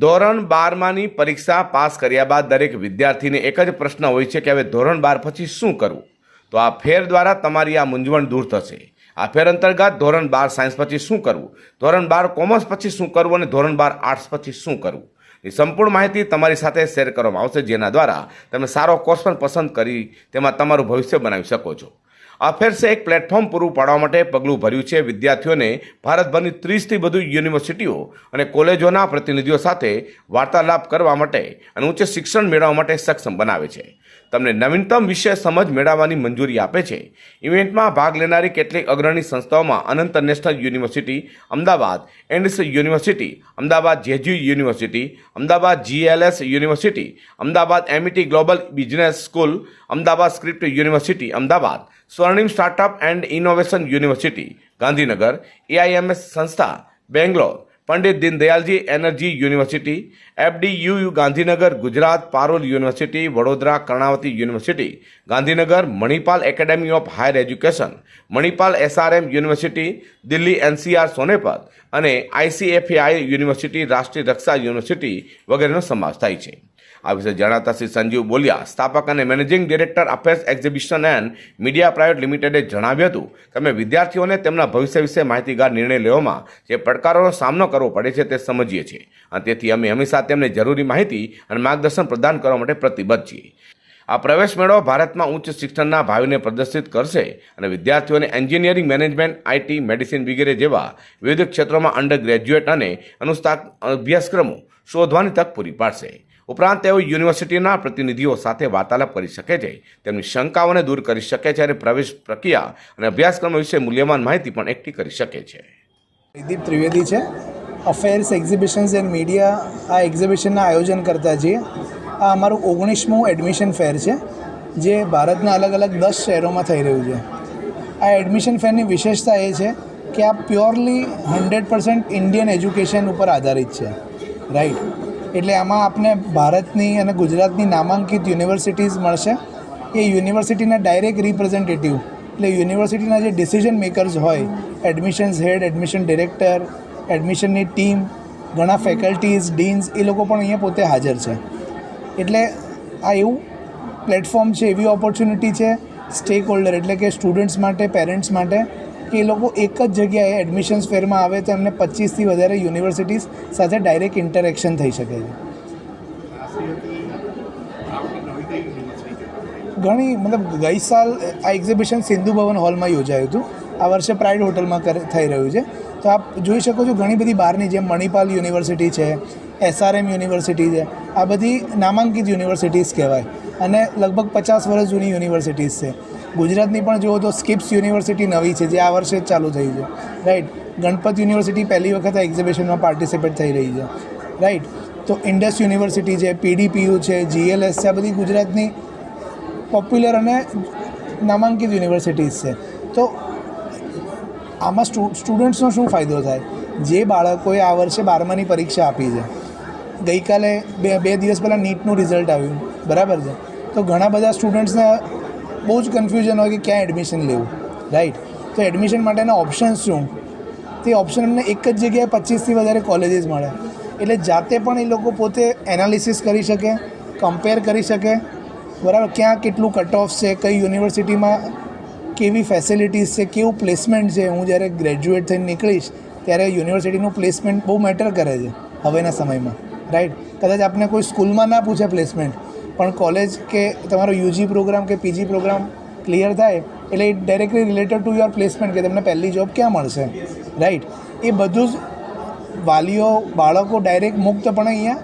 ધોરણ 12માની પરીક્ષા પાસ કર્યા બાદ દરેક વિદ્યાર્થીને એક જ પ્રશ્ન હોય છે કે હવે ધોરણ 12 પછી શું કરવું. તો આ ફેર દ્વારા તમારી આ મૂંઝવણ દૂર થશે. આ ફેર અંતર્ગત ધોરણ 12 સાયન્સ પછી શું કરવું, ધોરણ 12 કોમર્સ પછી શું કરવું અને ધોરણ 12 આર્ટ્સ પછી શું કરવું, એ સંપૂર્ણ માહિતી તમારી સાથે શેર કરવામાં આવશે, જેના દ્વારા તમે સારો કોર્સ પણ પસંદ કરી તેમાં તમારું ભવિષ્ય બનાવી શકો છો. આ ફેર્સે એક પ્લેટફોર્મ પૂરું પાડવા માટે પગલું ભર્યું છે. વિદ્યાર્થીઓને ભારતભરની 30થી વધુ યુનિવર્સિટીઓ અને કોલેજોના પ્રતિનિધિઓ સાથે વાર્તાલાપ કરવા માટે અને ઉચ્ચ શિક્ષણ મેળવવા માટે સક્ષમ બનાવે છે. તમને નવીનતમ વિષય સમજ મેળવવાની મંજૂરી આપે છે. ઇવેન્ટમાં ભાગ લેનારી કેટલીક અગ્રણી સંસ્થાઓમાં Anant national university Ahmedabad, Indus university Ahmedabad, JG university Ahmedabad, GLS university Ahmedabad, MET global business school Ahmedabad, script university Ahmedabad, Swarnim startup and innovation university Gandhinagar, AIMS સંસ્થા Bangalore, Pandit Deendayalji energy university, FDU Gandhinagar Gujarat, Parul university Vadodara, Karnavati university Gandhinagar, Manipal academy of higher education, Manipal SRM university Delhi, NCR Sonepat અને ICFAI university, રાષ્ટ્રીય રક્ષા university વગેરેનો સમાવેશ થાય છે. આ વિશે જણાવતા શ્રી સંજીવ બોલિયા, સ્થાપક અને managing director affairs exhibition and media private લિમિટેડે જણાવ્યું હતું કે અમે વિદ્યાર્થીઓને તેમના ભવિષ્ય વિશે માહિતીગાર નિર્ણય લેવામાં જે પડકારોનો સામનો કરવો પડે છે તે સમજીએ છીએ અને તેથી અમે હંમેશા તેમને જરૂરી માહિતી અને માર્ગદર્શન પ્રદાન કરવા માટે પ્રતિબદ્ધ છીએ. આ પ્રવેશ મેળો ભારતમાં ઉચ્ચ શિક્ષણના ભાવિને પ્રદર્શિત કરશે અને વિદ્યાર્થીઓને એન્જિનિયરિંગ, મેનેજમેન્ટ, IT, મેડિસિન વગેરે જેવા વિવિધ ક્ષેત્રોમાં અંડર ગ્રેજ્યુએટ અને અનુસ્નાતક અભ્યાસક્રમો શોધવાની તક પૂરી પાડશે. ઉપરાંત તેઓ યુનિવર્સિટીના પ્રતિનિધિઓ સાથે વાર્તાલાપ કરી શકે છે, તેમની શંકાઓને દૂર કરી શકે છે અને પ્રવેશ પ્રક્રિયા અને અભ્યાસક્રમો વિશે મૂલ્યવાન માહિતી પણ એકઠી કરી શકે છે. જયદીપ ત્રિવેદી છે, અફેર્સ એક્ઝિબિશન્સ એન્ડ મીડિયા આ એક્ઝિબિશનના આયોજન કરતા છીએ. આ અમારું 19મું એડમિશન ફેર છે, જે ભારતના અલગ અલગ 10 શહેરોમાં થઈ રહ્યું છે. આ એડમિશન ફેરની વિશેષતા એ છે કે આ પ્યોરલી 100% ઇન્ડિયન એજ્યુકેશન ઉપર આધારિત છે, રાઈટ. એટલે આમાં આપને ભારતની અને ગુજરાતની નામાંકિત યુનિવર્સિટીઝ મળશે. એ યુનિવર્સિટીના ડાયરેક્ટ રિપ્રેઝેન્ટેટિવ, એટલે યુનિવર્સિટીના જે ડિસિઝન મેકર્સ હોય, એડમિશન્સ હેડ, એડમિશન ડિરેક્ટર, એડમિશનની ટીમ, ઘણા ફેકલ્ટીઝ, ડીન્સ, એ લોકો પણ અહીંયા પોતે હાજર છે. એટલે આ એવું પ્લેટફોર્મ છે, એવી ઓપોર્ચ્યુનિટી છે સ્ટેક હોલ્ડર એટલે કે સ્ટુડન્ટ્સ માટે, પેરેન્ટ્સ માટે, કે એ લોકો એક જ જગ્યાએ એડમિશન્સ ફેરમાં આવે તો એમને 25થી વધારે યુનિવર્સિટીઝ સાથે ડાયરેક્ટ ઇન્ટરેક્શન થઈ શકે છે. ઘણી ગઈ સાલ આ એક્ઝિબિશન સિંધુ ભવન હોલમાં યોજાયું હતું. આ વર્ષે પ્રાઇડ હોટલમાં થઈ રહ્યું છે. તો આપ જોઈ શકો છો ઘણી બધી બહારની, જેમ મણિપાલ યુનિવર્સિટી છે, SRM યુનિવર્સિટી છે, આ બધી નામાંકિત યુનિવર્સિટીઝ કહેવાય અને લગભગ 50 વર્ષ જૂની યુનિવર્સિટીઝ છે. ગુજરાતની પણ જુઓ તો સ્કિપ્સ યુનિવર્સિટી નવી છે, જે આ વર્ષે જ ચાલુ થઈ છે, રાઈટ. ગણપત યુનિવર્સિટી પહેલી વખત આ એક્ઝિબિશનમાં પાર્ટિસિપેટ થઈ રહી છે, રાઈટ. તો ઇન્ડસ યુનિવર્સિટી છે, PDPU છે, GLS છે, આ બધી ગુજરાતની પોપ્યુલર અને નામાંકિત યુનિવર્સિટીઝ છે. તો આમાં સ્ટુડન્ટ્સનો શું ફાયદો થાય? જે બાળકોએ આ વર્ષે 12માની પરીક્ષા આપી છે, ગઈકાલે બે દિવસ પહેલાં નીટનું રિઝલ્ટ આવ્યું, બરાબર છે. તો ઘણા બધા સ્ટુડન્ટ્સને બહુ જ કન્ફ્યુઝન હોય કે ક્યાં એડમિશન લેવું, રાઈટ. તો એડમિશન માટેના ઓપ્શન્સ શું? તે ઓપ્શન એમને એક જ જગ્યાએ 25થી વધારે કોલેજીસ મળે. એટલે જાતે પણ એ લોકો પોતે એનાલિસિસ કરી શકે, કમ્પેર કરી શકે, બરાબર. ક્યાં કેટલું કટ ઓફ છે, કઈ યુનિવર્સિટીમાં કેવી ફેસિલિટીઝ છે, કેવું પ્લેસમેન્ટ છે. હું જ્યારે ગ્રેજ્યુએટ થઈને નીકળીશ ત્યારે યુનિવર્સિટીનું પ્લેસમેન્ટ બહુ મેટર કરે છે હવેના સમયમાં, રાઈટ. કદાચ આપને કોઈ સ્કૂલમાં ના પૂછે પ્લેસમેન્ટ, પણ કોલેજ કે તમારો UG પ્રોગ્રામ કે PG પ્રોગ્રામ ક્લિયર થાય એટલે directly related to your placement, કે તમને પહેલી જોબ ક્યાં મળશે, રાઈટ. એ બધું જ વાલીઓ, બાળકો ડાયરેક્ટ મુક્તપણે અહીંયા